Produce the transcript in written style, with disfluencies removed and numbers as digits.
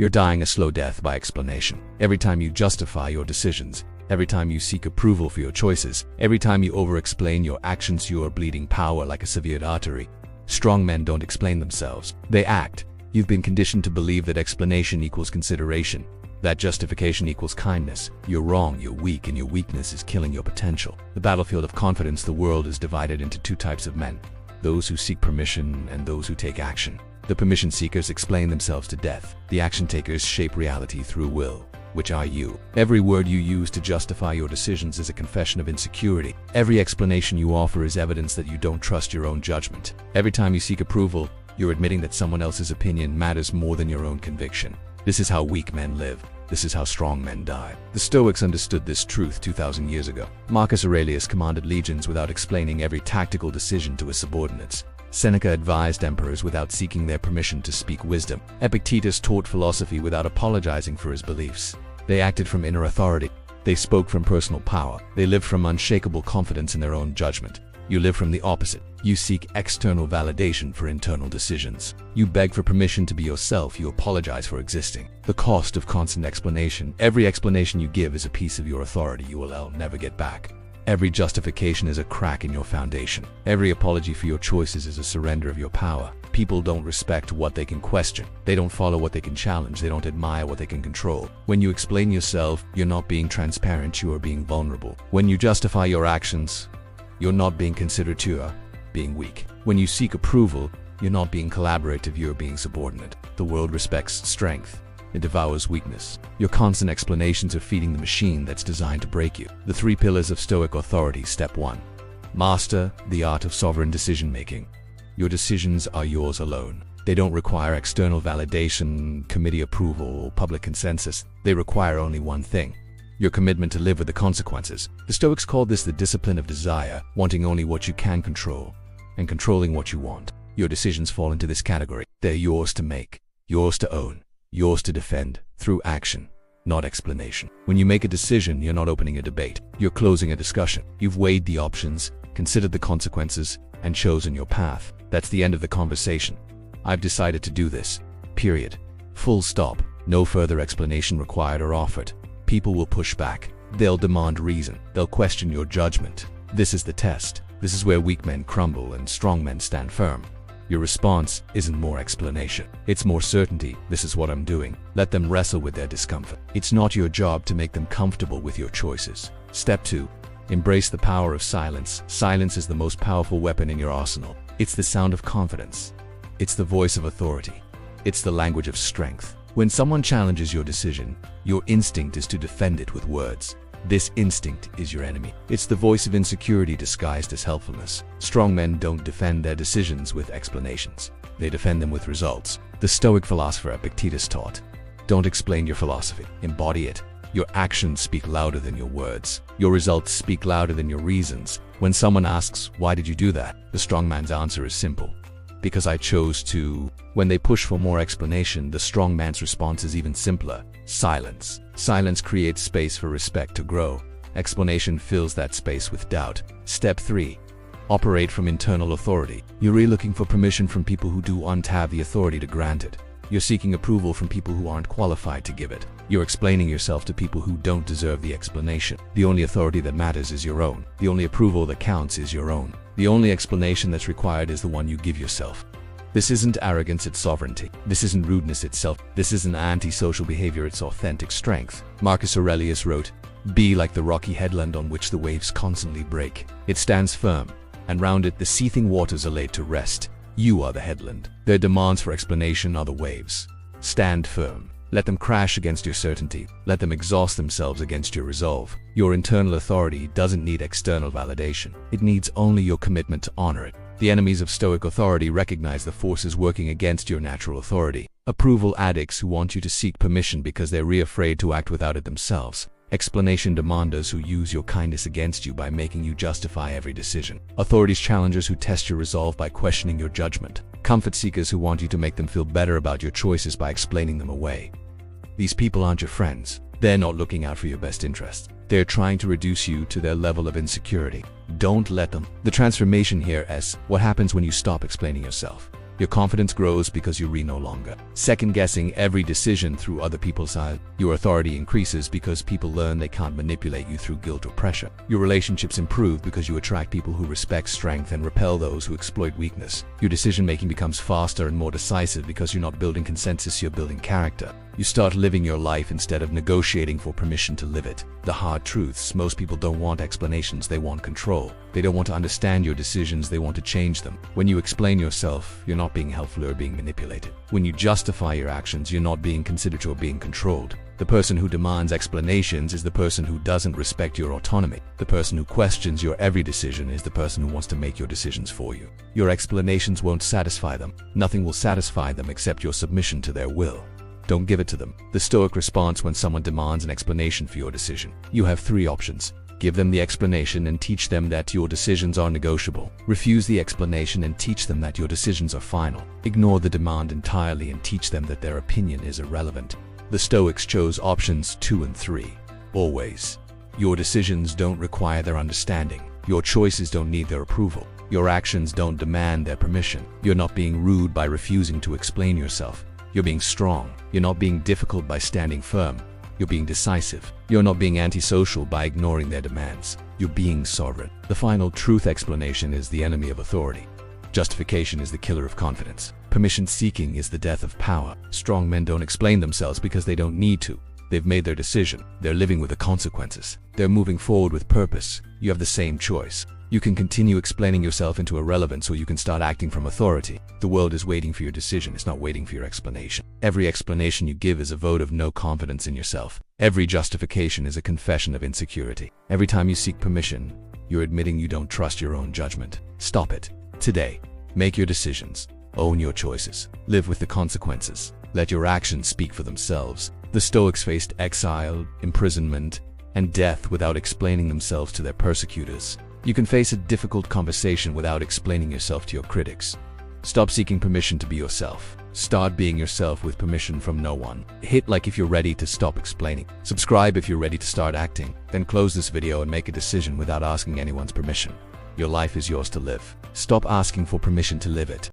You're dying a slow death by explanation. Every time you justify your decisions, every time you seek approval for your choices, every time you over-explain your actions, you are bleeding power like a severed artery. Strong men don't explain themselves. They act. You've been conditioned to believe that explanation equals consideration, that justification equals kindness. You're wrong, you're weak, and your weakness is killing your potential. The battlefield of confidence, the world is divided into two types of men: those who seek permission and those who take action. The permission seekers explain themselves to death. The action takers shape reality through will. Which are you? Every word you use to justify your decisions is a confession of insecurity. Every explanation you offer is evidence that you don't trust your own judgment. Every time you seek approval, you're admitting that someone else's opinion matters more than your own conviction. This is how weak men live. This is how strong men die. The Stoics understood this truth 2,000 years ago. Marcus Aurelius commanded legions without explaining every tactical decision to his subordinates. Seneca advised emperors without seeking their permission to speak wisdom. Epictetus taught philosophy without apologizing for his beliefs. They acted from inner authority. They spoke from personal power. They lived from unshakable confidence in their own judgment. You live from the opposite. You seek external validation for internal decisions. You beg for permission to be yourself. You apologize for existing. The cost of constant explanation. Every explanation you give is a piece of your authority you will never get back. Every justification is a crack in your foundation. Every apology for your choices is a surrender of your power. People don't respect what they can question. They don't follow what they can challenge. They don't admire what they can control. When you explain yourself, you're not being transparent, you are being vulnerable. When you justify your actions, you're not being considerate, you are being weak. When you seek approval, you're not being collaborative, you're being subordinate. The world respects strength. It devours weakness. Your constant explanations are feeding the machine that's designed to break you. The 3 pillars of Stoic authority. Step 1. Master the art of sovereign decision-making. Your decisions are yours alone. They don't require external validation, committee approval, or public consensus. They require only one thing: your commitment to live with the consequences. The Stoics called this the discipline of desire, wanting only what you can control, and controlling what you want. Your decisions fall into this category. They're yours to make, yours to own, yours to defend through action, not explanation. When you make a decision, you're not opening a debate. You're closing a discussion. You've weighed the options, considered the consequences, and chosen your path. That's the end of the conversation. I've decided to do this. Period. Full stop. No further explanation required or offered. People will push back. They'll demand reason. They'll question your judgment. This is the test. This is where weak men crumble and strong men stand firm. Your response isn't more explanation. It's more certainty. This is what I'm doing. Let them wrestle with their discomfort. It's not your job to make them comfortable with your choices. Step 2. Embrace the power of silence. Silence is the most powerful weapon in your arsenal. It's the sound of confidence. It's the voice of authority. It's the language of strength. When someone challenges your decision, your instinct is to defend it with words. This instinct is your enemy. It's the voice of insecurity disguised as helpfulness. Strong men don't defend their decisions with explanations. They defend them with results. The Stoic philosopher Epictetus taught, don't explain your philosophy, embody it. Your actions speak louder than your words. Your results speak louder than your reasons. When someone asks, why did you do that? The strong man's answer is simple: because I chose to. When they push for more explanation, the strong man's response is even simpler: silence. Silence creates space for respect to grow. Explanation fills that space with doubt. Step 3. Operate from internal authority. You're really looking for permission from people who don't have the authority to grant it. You're seeking approval from people who aren't qualified to give it. You're explaining yourself to people who don't deserve the explanation. The only authority that matters is your own. The only approval that counts is your own. The only explanation that's required is the one you give yourself. This isn't arrogance, it's sovereignty. This isn't rudeness itself. This isn't antisocial behavior, it's authentic strength. Marcus Aurelius wrote, "Be like the rocky headland on which the waves constantly break. It stands firm, and round it the seething waters are laid to rest. You are the headland. Their demands for explanation are the waves. Stand firm. Let them crash against your certainty. Let them exhaust themselves against your resolve. Your internal authority doesn't need external validation. It needs only your commitment to honor it." The enemies of Stoic authority recognize the forces working against your natural authority. Approval addicts who want you to seek permission because they're afraid to act without it themselves. Explanation demanders who use your kindness against you by making you justify every decision. Authorities challengers who test your resolve by questioning your judgment. Comfort seekers who want you to make them feel better about your choices by explaining them away. These people aren't your friends. They're not looking out for your best interests. They're trying to reduce you to their level of insecurity. Don't let them. The transformation here is what happens when you stop explaining yourself. Your confidence grows because you no longer second-guessing every decision through other people's eyes. Your authority increases because people learn they can't manipulate you through guilt or pressure. Your relationships improve because you attract people who respect strength and repel those who exploit weakness. Your decision-making becomes faster and more decisive because you're not building consensus, you're building character. You start living your life instead of negotiating for permission to live it. The hard truths: most people don't want explanations, they want control. They don't want to understand your decisions, they want to change them. When you explain yourself, you're not being helpful or being manipulated. When you justify your actions, you're not being considered or being controlled. The person who demands explanations is the person who doesn't respect your autonomy. The person who questions your every decision is the person who wants to make your decisions for you. Your explanations won't satisfy them. Nothing will satisfy them except your submission to their will. Don't give it to them. The Stoic response when someone demands an explanation for your decision. You have three options. Give them the explanation and teach them that your decisions are negotiable. Refuse the explanation and teach them that your decisions are final. Ignore the demand entirely and teach them that their opinion is irrelevant. The Stoics chose options 2 and 3. Always. Your decisions don't require their understanding. Your choices don't need their approval. Your actions don't demand their permission. You're not being rude by refusing to explain yourself. You're being strong. You're not being difficult by standing firm. You're being decisive. You're not being antisocial by ignoring their demands. You're being sovereign. The final truth: explanation is the enemy of authority. Justification is the killer of confidence. Permission seeking is the death of power. Strong men don't explain themselves because they don't need to. They've made their decision. They're living with the consequences. They're moving forward with purpose. You have the same choice. You can continue explaining yourself into irrelevance, or you can start acting from authority. The world is waiting for your decision. It's not waiting for your explanation. Every explanation you give is a vote of no confidence in yourself. Every justification is a confession of insecurity. Every time you seek permission, you're admitting you don't trust your own judgment. Stop it. Today, make your decisions. Own your choices. Live with the consequences. Let your actions speak for themselves. The Stoics faced exile, imprisonment, and death without explaining themselves to their persecutors. You can face a difficult conversation without explaining yourself to your critics. Stop seeking permission to be yourself. Start being yourself with permission from no one. Hit like if you're ready to stop explaining. Subscribe if you're ready to start acting. Then close this video and make a decision without asking anyone's permission. Your life is yours to live. Stop asking for permission to live it.